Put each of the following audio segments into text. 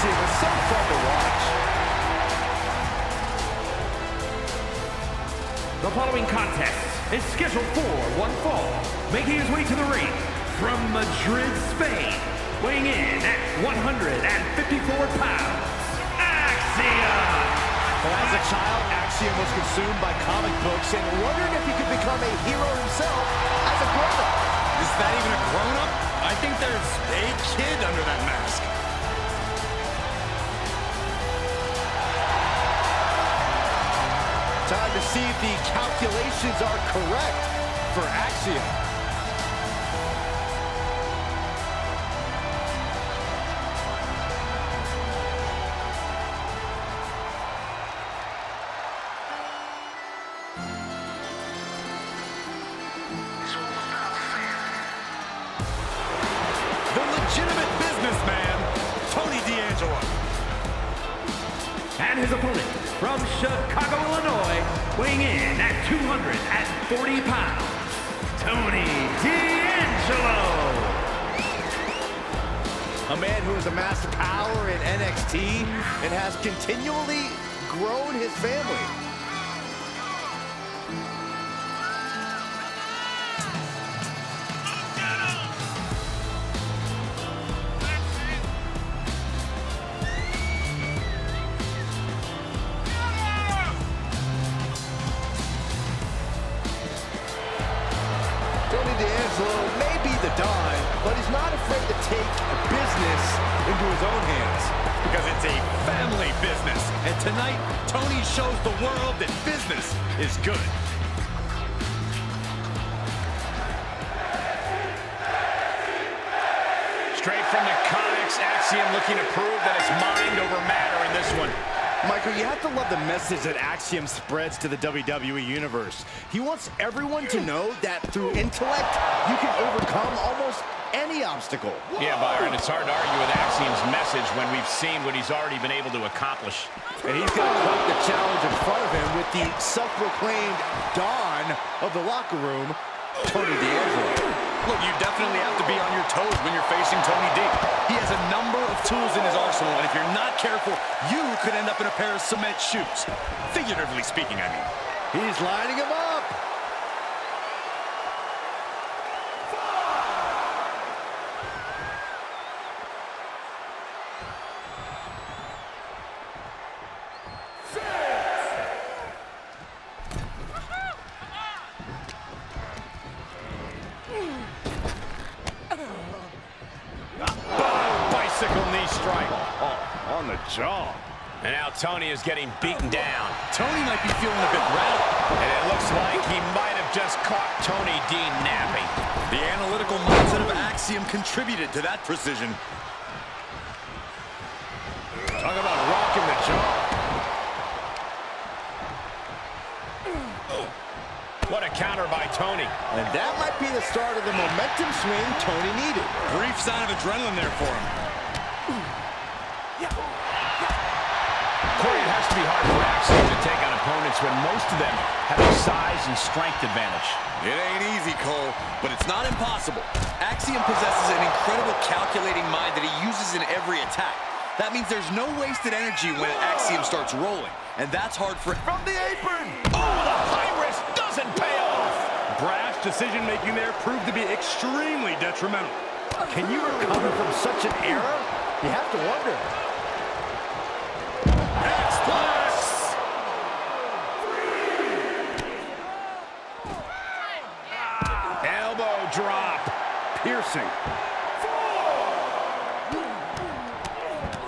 Axiom is so fun to watch. The following contest is scheduled for one fall. Making his way to the ring from Madrid, Spain, weighing in at 154 pounds, Axiom! Well, as a child, Axiom was consumed by comic books and wondered if he could become a hero himself as a grown-up. Is that even a grown-up? I think there's a kid under that mask. Time to see if the calculations are correct for Axiom. The legitimate businessman, Tony D'Angelo. And his opponent from Chicago, Illinois, weighing in at 240 pounds, Tony D'Angelo! A man who has amassed power in NXT and has continually grown his family. Tony D'Angelo may be the Don, but he's not afraid to take business into his own hands. Because it's a family business. And tonight, Tony shows the world that business is good. Straight from the comics, Axiom looking to prove that it's mind over matter in this one. Michael, you have to love the message that Axiom spreads to the WWE Universe. He wants everyone to know that through intellect, you can overcome almost any obstacle. Yeah, Byron, it's hard to argue with Axiom's message when we've seen what he's already been able to accomplish. And he's got quite the challenge in front of him with the self-proclaimed Don of the locker room, Tony D'Angelo. Look, you definitely have to be on your toes when you're facing Tony D. He has a number of tools in his arsenal, and if you're not careful, you could end up in a pair of cement shoes. Figuratively speaking, I mean. He's lining him up. Bicycle knee strike. Oh, on the jaw. And now Tony is getting beaten down. Tony might be feeling a bit rattled. And it looks like he might have just caught Tony D napping. The analytical mindset of Axiom contributed to that precision. Talk about rocking the jaw. What a counter by Tony. And that might be the start of the momentum swing Tony needed. Brief sign of adrenaline there for him. Corey, it has to be hard for Axiom to take on opponents when most of them have a size and strength advantage. It ain't easy, Cole, but it's not impossible. Axiom possesses an incredible calculating mind that he uses in every attack. That means there's no wasted energy when Axiom starts rolling, and that's hard for... From the apron! Oh, the high risk doesn't pay off! Brash decision-making there proved to be extremely detrimental. Can you recover from such an error? You have to wonder. X-Plex! Elbow drop. Piercing.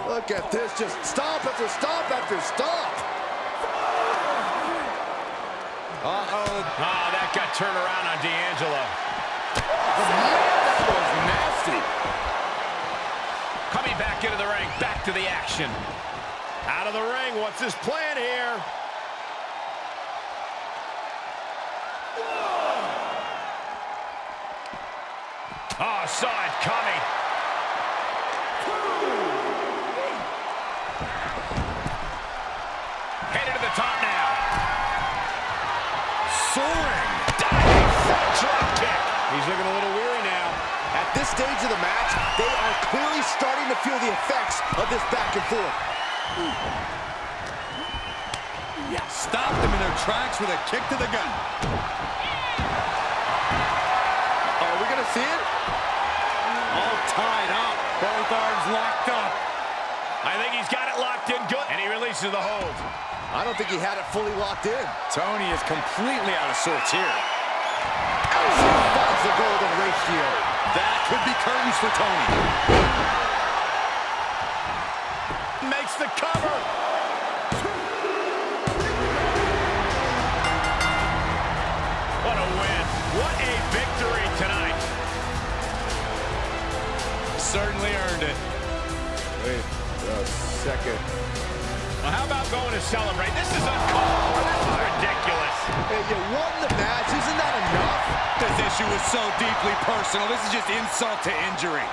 Look at this, just stop after stop after stop. Uh-oh. Ah, that got turned around on D'Angelo. Man, that was nasty. Coming back into the ring, back to the action. Out of the ring, what's his plan here? Oh, saw it coming. Headed to the top now. Soaring. Diving front drop kick. He's looking a little weary now. At this this stage of the match, they are clearly starting to feel the effects of this back and forth. Stopped them in their tracks with a kick to the gut. Are we gonna see it? All tied up. Both arms locked up. I think he's got it locked in good. And he releases the hold. I don't think he had it fully locked in. Tony is completely out of sorts here. As he finds the golden ratio. That could be curtains for Tony. Makes the cover. What a win. What a victory tonight. Certainly earned it. Wait a second. Well, how about going to celebrate? This is uncalled for. This is ridiculous. Hey, you won the match. Isn't that enough? This issue is so deeply personal. This is just insult to injury.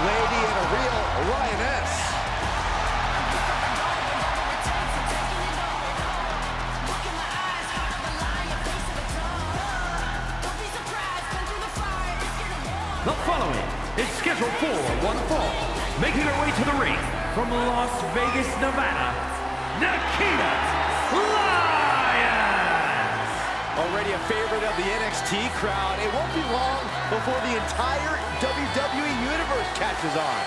Lady and a real lioness. The following is scheduled for one fall, making her way to the ring from Las Vegas, Nevada, Nikkita Lyons! Already a favorite of the NXT crowd, it won't be long before the entire WWE Universe catches on.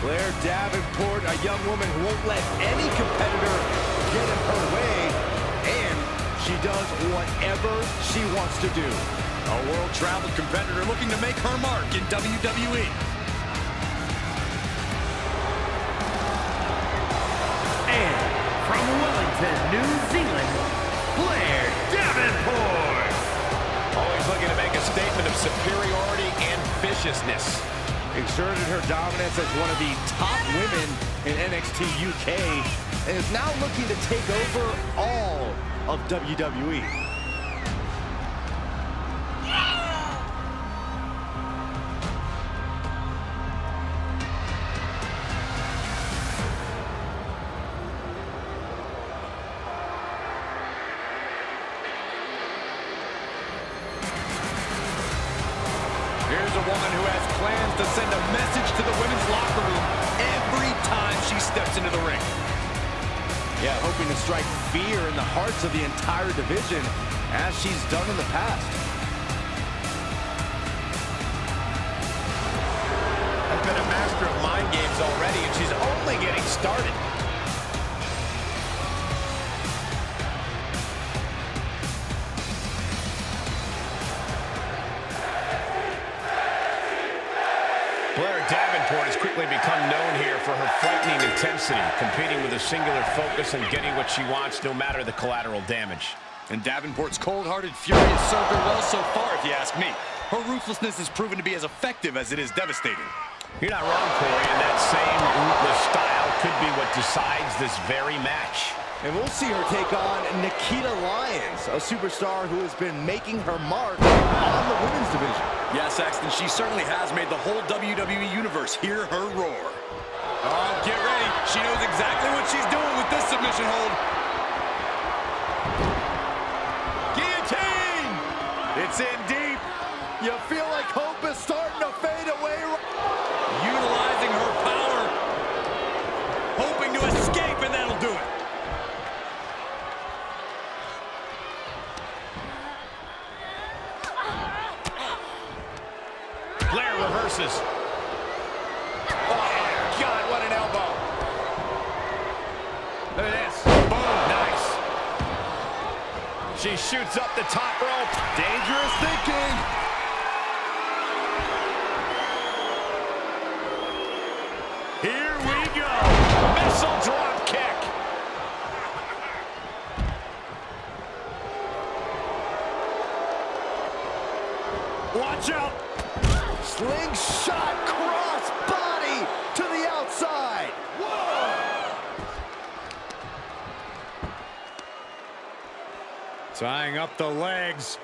Blair Davenport, a young woman who won't let any competitor get in her way, and she does whatever she wants to do. A world-traveled competitor looking to make her mark in WWE. And from Wellington, New Zealand, Blair Davenport! Always looking to make a statement of superiority and viciousness. Exerted her dominance as one of the top women in NXT UK and is now looking to take over all of WWE. Here's a woman who has plans to send a message to the women's locker room every time she steps into the ring. Yeah, hoping to strike fear in the hearts of the entire division, as she's done in the past. Has been a master of mind games already, and she's only getting started. Blair Davenport has quickly become known here for her frightening intensity, competing with a singular focus and getting what she wants, no matter the collateral damage. And Davenport's cold-hearted fury has served her well so far, if you ask me. Her ruthlessness has proven to be as effective as it is devastating. You're not wrong, Corey, and that same ruthless style could be what decides this very match. And we'll see her take on Nikkita Lyons, a superstar who has been making her mark on the women's division. Yes, Saxton, she certainly has made the whole WWE Universe hear her roar. Oh, get ready. She knows exactly what she's doing with this submission hold. Guillotine! It's in deep. You feel like hope is starting to fade away. Utilizing her power. Hoping to escape, and that'll do it. reverses. Oh, God, what an elbow. Look at this. Boom, nice. She shoots up the top rope. Dangerous thinking. Here we go. Missile drop kick. Watch out. Slingshot cross body to the outside. Tying up the legs.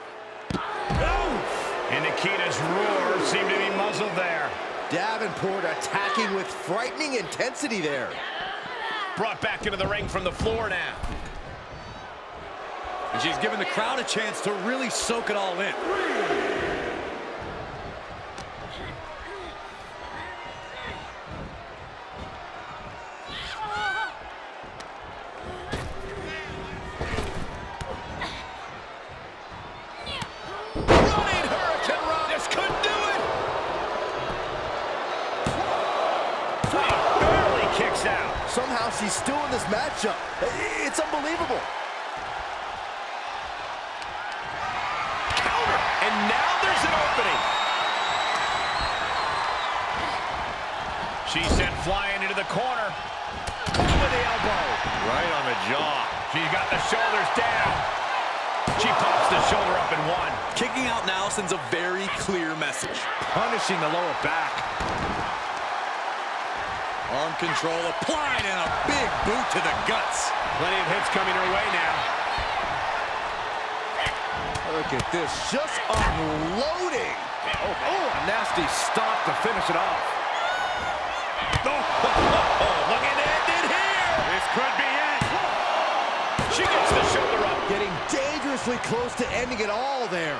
And Nikita's roar seemed to be muzzled there. Davenport attacking with frightening intensity there. Brought back into the ring from the floor now. And she's giving the crowd a chance to really soak it all in. Running Hurricane Run. Just couldn't do it. Barely kicks out. Somehow she's still in this matchup. It's unbelievable. Counter. And now there's an opening. She's sent flying into the corner. With the elbow. Right on the jaw. She's got the shoulders down. She pops the shoulder up in one. Kicking out now sends a very clear message. Punishing the lower back. Arm control applied and a big boot to the guts. Plenty of hits coming her way now. Look at this, just unloading. Oh, a nasty stop to finish it off. Looking to end it here. This could be it. She gets the shoulder up. Getting dangerously close to ending it all there.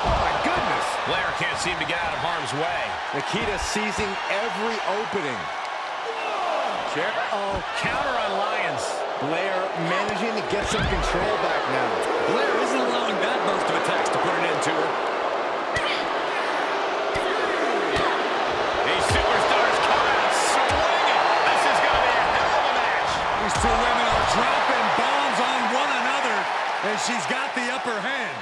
Oh, my goodness. Blair can't seem to get out of harm's way. Nikita seizing every opening. Oh, counter on Lyons. Blair managing to get some control back now. Blair isn't allowing that burst of attacks to put an end to her. These superstars come out swinging. This is going to be a hell of a match. These two women are dropping bombs on one another, and she's got the upper hand.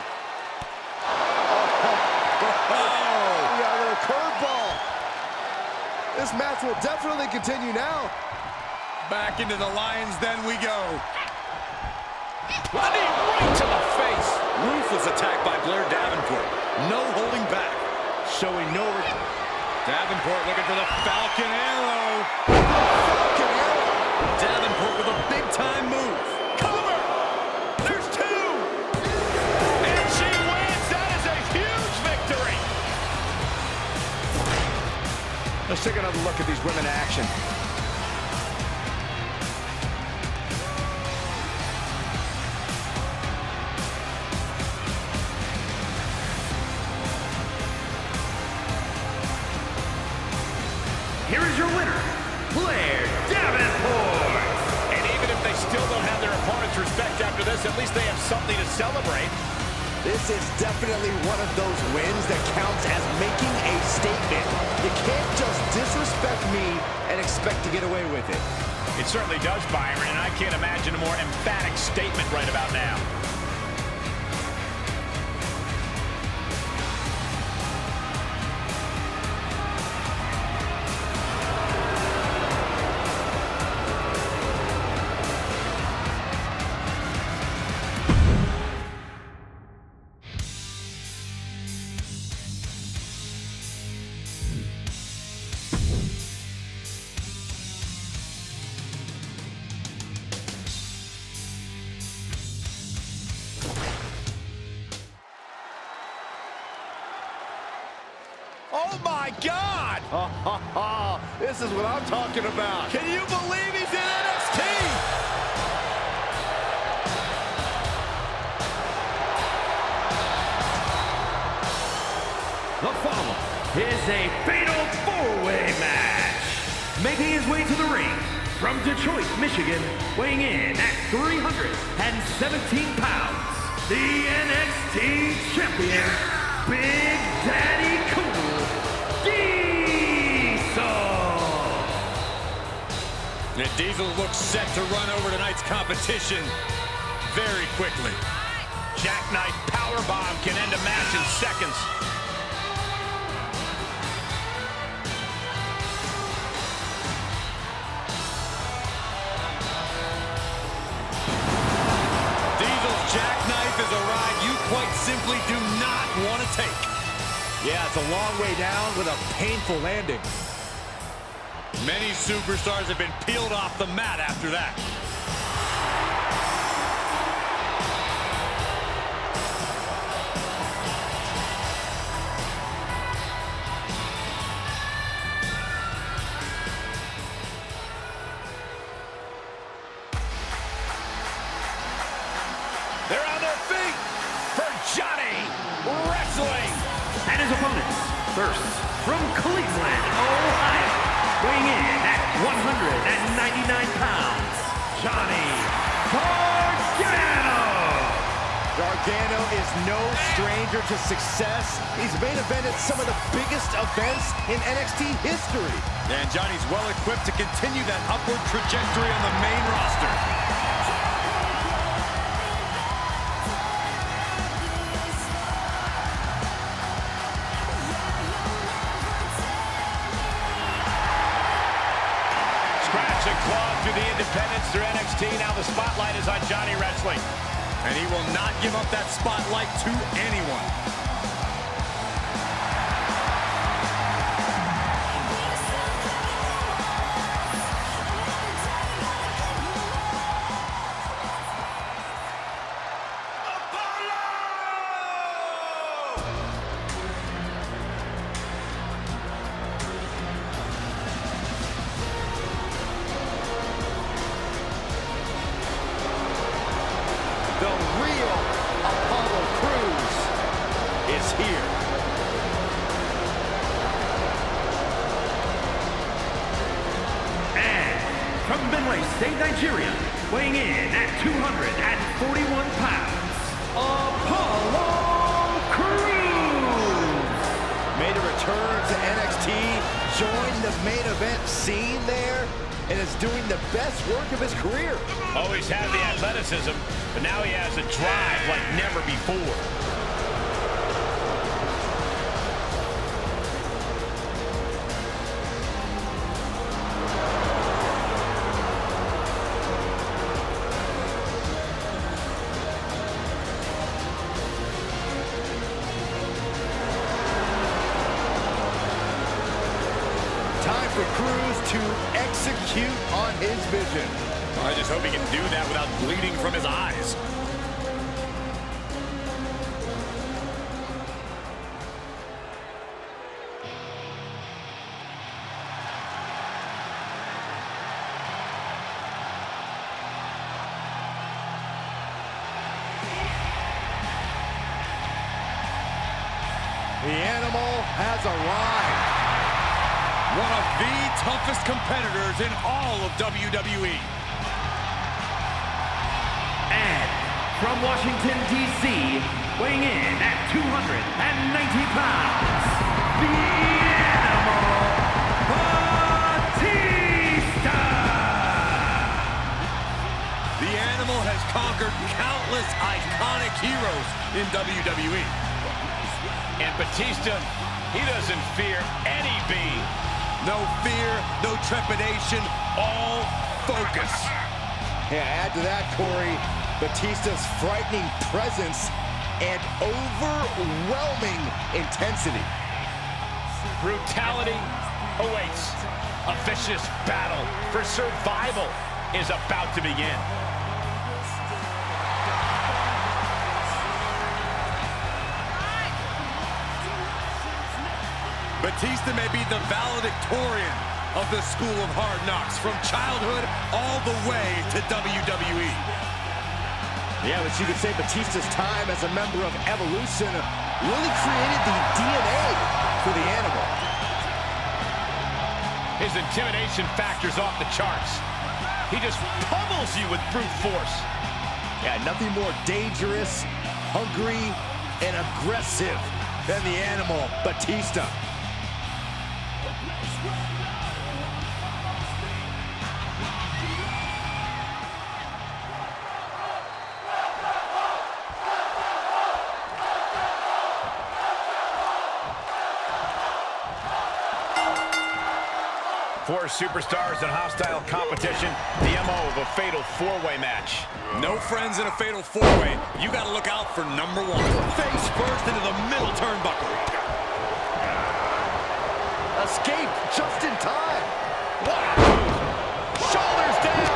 We got a little curveball. This match will definitely continue now. Back into the Lions, then we go. Running right to the face. Ruthless attack by Blair Davenport. No holding back. Showing no... Davenport looking for the Falcon Arrow. Falcon Arrow. Davenport with a big-time move. Cover. There's two. And she wins. That is a huge victory. Let's take another look at these women in action. Here is your winner, Blair Davenport. And even if they still don't have their opponent's respect after this, at least they have something to celebrate. This is definitely one of those wins that counts as making a statement. You can't just disrespect me and expect to get away with it. It certainly does, Byron, and I can't imagine a more emphatic statement right about now. Oh, my God! This is what I'm talking about. Can you believe he's in NXT? The following is a fatal four-way match. Making his way to the ring from Detroit, Michigan, weighing in at 317 pounds, the NXT Champion, Big Daddy Cool, Diesel. And Diesel looks set to run over tonight's competition very quickly. Jackknife powerbomb can end a match in seconds. Diesel's jackknife is a ride you quite simply do not want to take. Yeah, it's a long way down with a painful landing. Many superstars have been peeled off the mat after that. They're on their feet for Johnny Wrestling. And his opponents, first from Cleveland, Ohio, weighing in at 199 pounds, Johnny Gargano. Gargano is no stranger to success. He's main evented some of the biggest events in NXT history. And Johnny's well equipped to continue that upward trajectory on the main roster. Scratch and claw through the independents through NXT. Now the spotlight is on Johnny Wrestling. And he will not give up that spotlight to anyone. The real Apollo Crews is here. And from Benue State, Nigeria, weighing in at 241 pounds, Apollo Crews. Made a return to NXT, joined the main event scene there, and is doing the best work of his career. Always had the athleticism, but now he has a drive like never before. Time for Crews to execute on his vision. I just hope he can do that without bleeding from his eyes. The Animal has arrived. One of the toughest competitors in all of WWE. And from Washington, D.C., weighing in at 290 pounds, the Animal, Batista! The Animal has conquered countless iconic heroes in WWE. And Batista, he doesn't fear any being. No fear, no trepidation, all focus. Yeah, add to that, Corey, Batista's frightening presence and overwhelming intensity. Brutality awaits. A vicious battle for survival is about to begin. Batista may be the valedictorian of the School of Hard Knocks, from childhood all the way to WWE. Yeah, but you could say Batista's time as a member of Evolution really created the DNA for the Animal. His intimidation factor's off the charts. He just pummels you with brute force. Yeah, nothing more dangerous, hungry, and aggressive than the animal, Batista. Four superstars in hostile competition, the MO of a fatal four-way match. No friends in a fatal four-way. You got to look out for number one. Face first into the middle turnbuckle. Escape just in time. What a move. Shoulders down.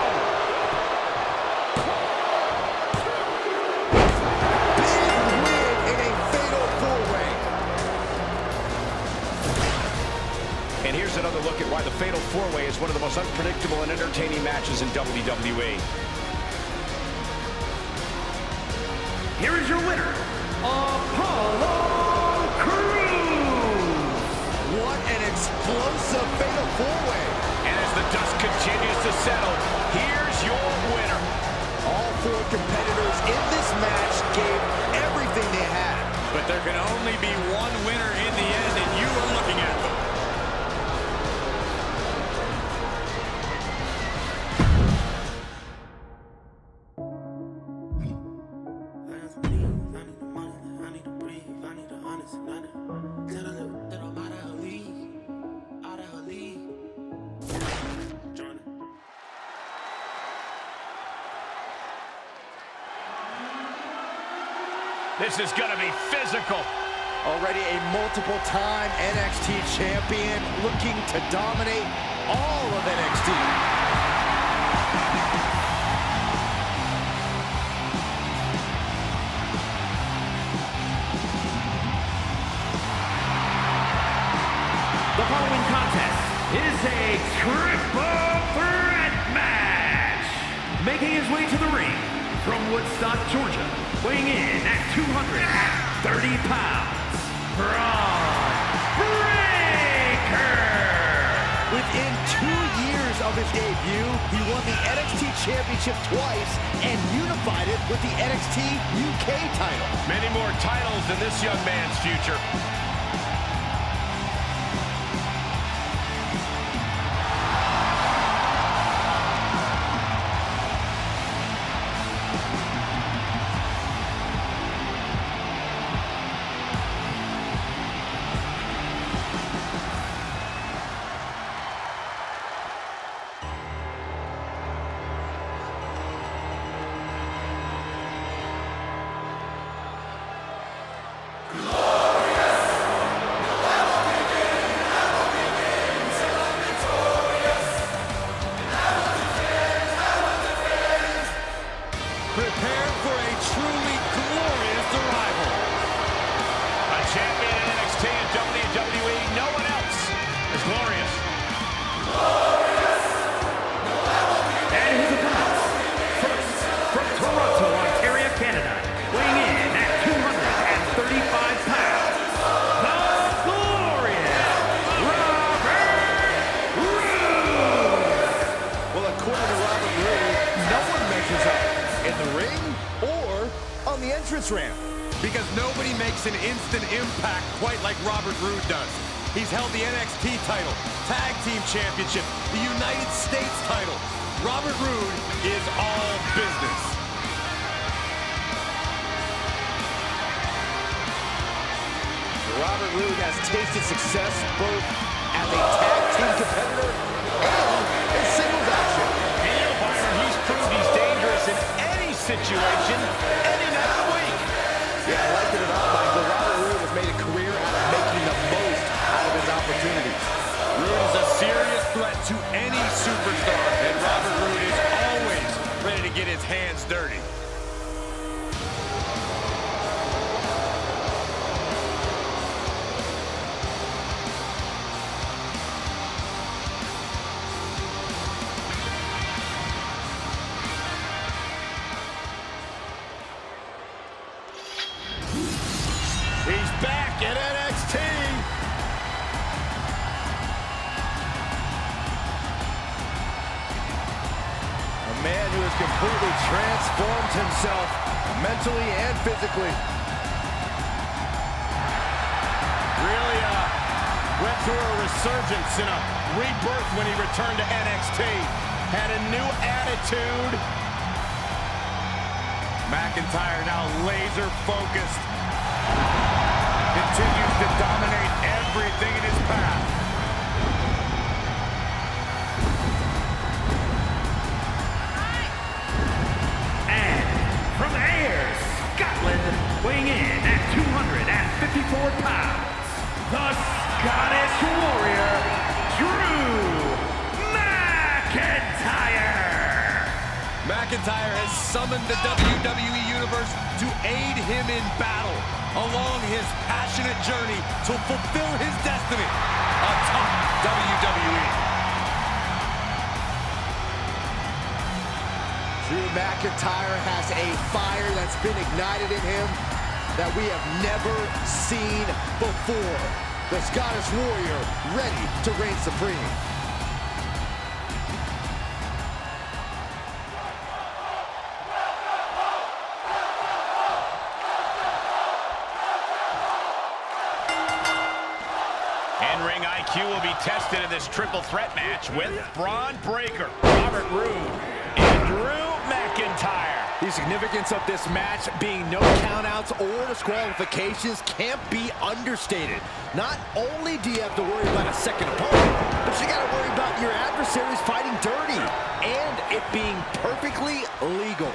Big win in a fatal four-way. And here's another look at why the Fatal 4-Way is one of the most unpredictable and entertaining matches in WWE. Here is your winner, Apollo Crews. What an explosive fatal four-way. And as the dust continues to settle, here's your winner. All four competitors in this match gave everything they had. But there can only be one winner in the end, and you are looking at them. This is going to be physical. Already a multiple-time NXT champion looking to dominate all of NXT. The following contest is a triple threat match. Making his way to the ring from Woodstock, Georgia, weighing in at 230 pounds, Bron Breakker. Within 2 years of his debut, he won the NXT Championship twice and unified it with the NXT UK title. Many more titles in this young man's future. Prepare for a truly glorious arrival. A champion in NXT and WWE, no one else is glorious. And his opponents, first from Toronto, Ontario, Canada, weighing in at 235 pounds, the glorious Robert Roode. Well, according to Robert Roode, no one measures up in the ring or on the entrance ramp. Because nobody makes an instant impact quite like Robert Roode does. He's held the NXT title, Tag Team Championship, the United States title. Robert Roode is all business. Robert Roode has tasted success both as a tag team competitor and in singles action. And you know, Byron, he's proved he's dangerous in any situation, any night of the week. Yeah, like it or not, Michael, Robert Roode has made a career out of making the most out of his opportunities. Roode is a serious threat to any superstar, and Robert Roode is always ready to get his hands dirty. He's back at NXT. completely transformed himself mentally and physically. Really went through a resurgence and a rebirth when he returned to NXT. Had a new attitude. McIntyre now laser focused. Continues to dominate everything in his path. And from Ayr, Scotland, weighing in at 254 pounds, the Scottish Warrior, Drew McIntyre. McIntyre has summoned the WWE Universe to aid him in battle along his passionate journey to fulfill his destiny atop WWE. Drew McIntyre has a fire that's been ignited in him that we have never seen before. The Scottish Warrior ready to reign supreme. In-ring IQ will be tested in this triple threat match with Bron Breakker, Robert Roode, and Drew McIntyre. The significance of this match being no countouts or disqualifications can't be understated. Not only do you have to worry about a second opponent, but you got to worry about your adversaries fighting dirty and it being perfectly legal.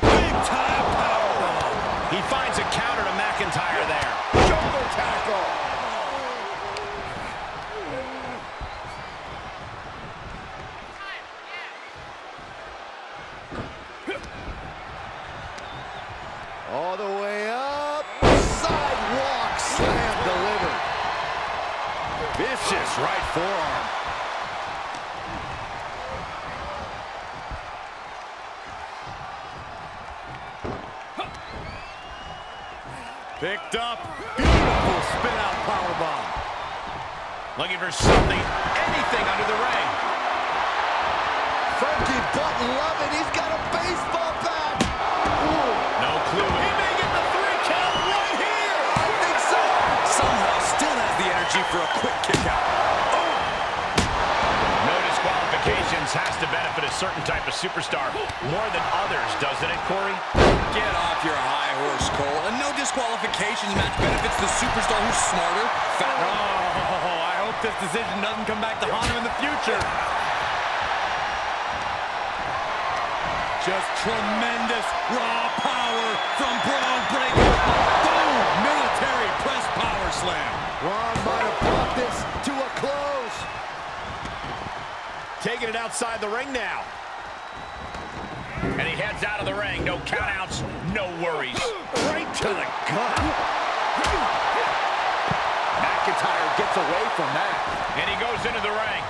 Big time powerbomb. He finds a counter to McIntyre there. Shoulder tackle. All the way up. Sidewalk slam delivered. Vicious right forearm. Picked up. Beautiful spin out powerbomb. Looking for something, anything under the ring. Funky Button loving. He's got a baseball bat. Ooh. No clue. He may get the 3 count right here. I think so. Somehow still has the energy for a quick kick out. No disqualifications has to benefit a certain type of superstar more than others, doesn't it, Corey? Get off your high horse, Cole. A no disqualifications match benefits the superstar who's smarter, fatter. Oh, I hope this decision doesn't come back to haunt him in the future. Just tremendous raw power from Bron Breakker. Boom! Military press power slam. Ron might have brought this to a close. Taking it outside the ring now. And he heads out of the ring. No countouts, no worries. Right to the gut. McIntyre gets away from that. And he goes into the ring.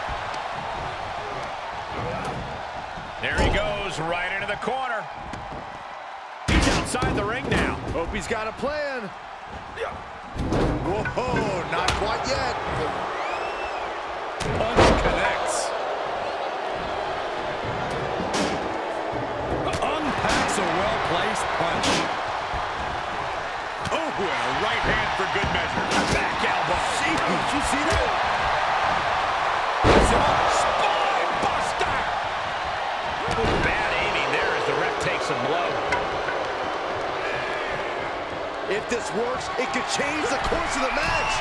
There he goes, right into the corner. He's outside the ring now. Hope he's got a plan. Whoa, not quite yet. Punch connects. Unpacks a well-placed punch. Oh, and a right hand for good measure. Back elbow. See, did you see that? Spine buster. Bad aiming there as the ref takes a blow. If this works, it could change the course of the match.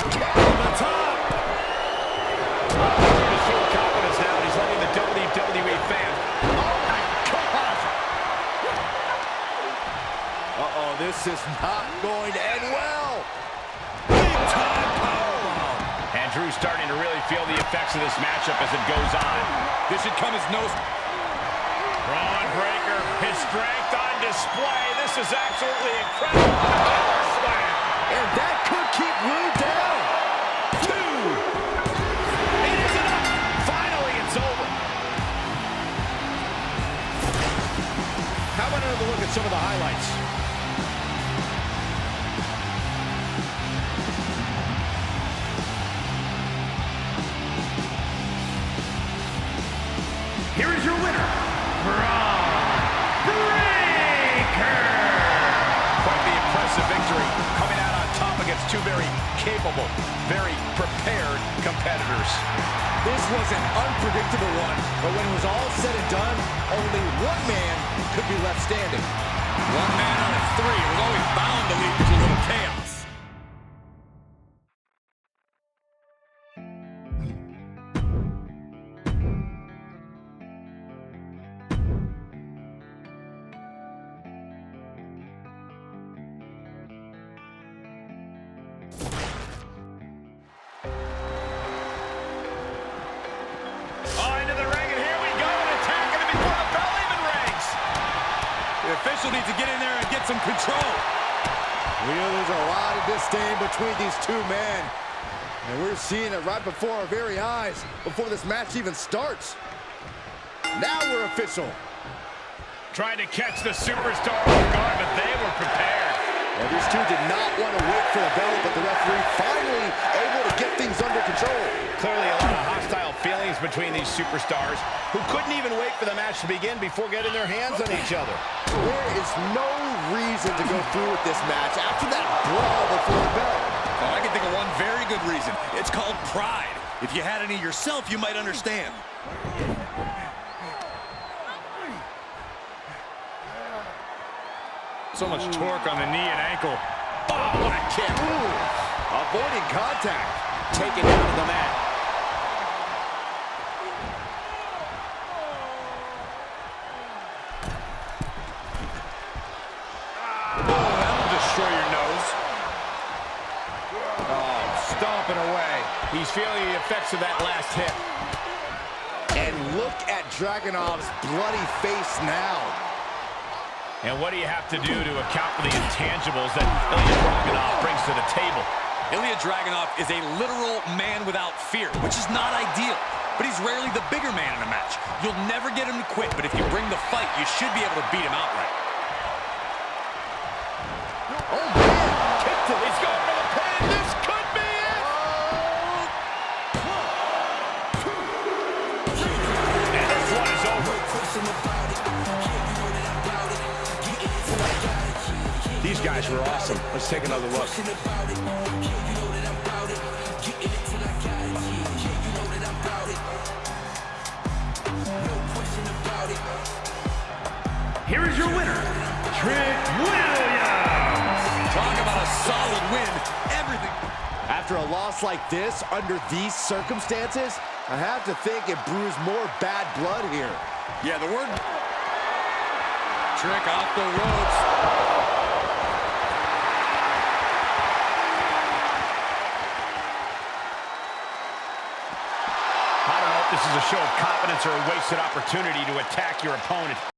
On the top. He's showing confidence now. He's letting the WWE fans. Oh, my God. Uh-oh, this is not going to end well. Big time powerbomb. And Drew's starting to really feel the effects of this matchup as it goes on. This should come as no... Bron Breakker, his strength on display. This is absolutely incredible. Power slam. And that could keep Roode down. 2. It is enough. Finally, it's over. How about another look at some of the highlights? here is your winner, Braun Breaker. Quite the impressive victory, coming out on top against two very capable, very prepared competitors. This was an unpredictable one, but when it was all said and done, only one man could be left standing. One man out of three. It was always bound to lead to a little chaos. The official needs to get in there and get some control. We know there's a lot of disdain between these two men. And we're seeing it right before our very eyes, before this match even starts. Now we're official. Trying to catch the superstar off guard, but they were prepared. Well, these two did not want to wait for the bell, but the referee finally able to get things under control. Clearly a lot of hostile feelings between these superstars who couldn't even wait for the match to begin before getting their hands on each other. There is no reason to go through with this match after that brawl before the bell. Oh, I can think of one very good reason. It's called pride. If you had any yourself, you might understand. So much torque on the knee and ankle. Oh, what a kick. Ooh. Avoiding contact. Taken down to the mat. Oh, that'll destroy your nose. Oh, stomping away. He's feeling the effects of that last hit. And look at Dragunov's bloody face now. And what do you have to do to account for the intangibles that Ilya Dragunov brings to the table? Ilya Dragunov is a literal man without fear, which is not ideal. But he's rarely the bigger man in a match. You'll never get him to quit, but if you bring the fight, you should be able to beat him outright. Oh, man. Kicked him. He's going for the pin. This could be it. And this one is over. These guys were awesome. Let's take another look. Here is your winner, Trick Williams. Talk about a solid win. Everything. After a loss like this, under these circumstances, I have to think it brews more bad blood here. Yeah, the word Trick off the ropes. I don't know if this is a show of confidence or a wasted opportunity to attack your opponent.